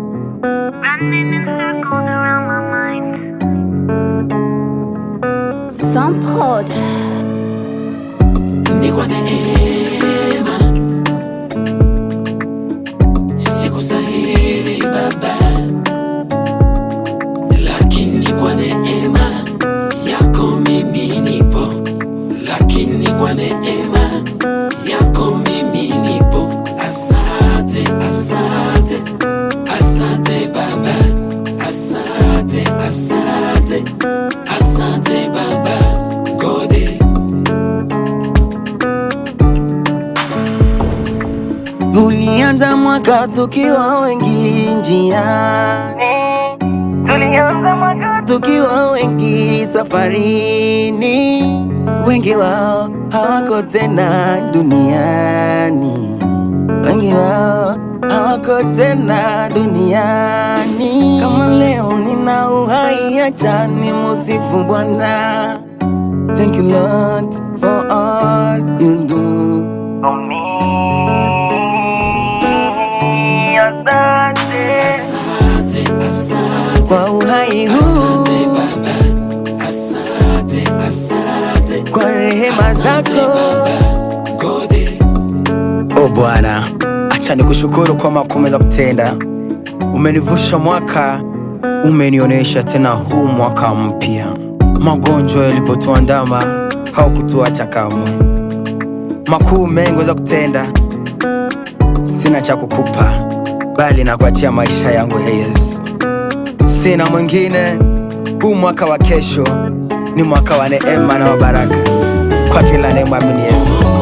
Running in circles around my mind. Some pod. Niko neema, sikustahili Baba, lakini kwa neema yako mimi nipo, lakini kwa neema yako mimi nipo. Asante, asante, asante Baba, asante, asante, asante Baba Gode. Tulianza mwaka tukiwa wengi njiani, tulianza mwaka tukiwa wengi safarini, wengi wao hawako tena duniani, wengi wao hawako tena duniani. Kama leo nina uhai, acha nimusifu Bwana. Thank you Lord for all you do for me. Asante, asante kwa uhai huu, asante, asante kwa rehema zako. O Bwana, acha nikushukuru kwa makomeza kutenda. Umenivusha mwaka, umenionyesha tena huu mwaka mpya. Magonjwa yalipotuandama haukutuacha kamwe. Makuu mengi weza kutenda, sina cha kukupa bali na kuachia maisha yangu ya Yesu. Sina mwingine. Huu mwaka wa kesho ni mwaka wa neema na wa baraka kwa kila anayemwamini Yesu.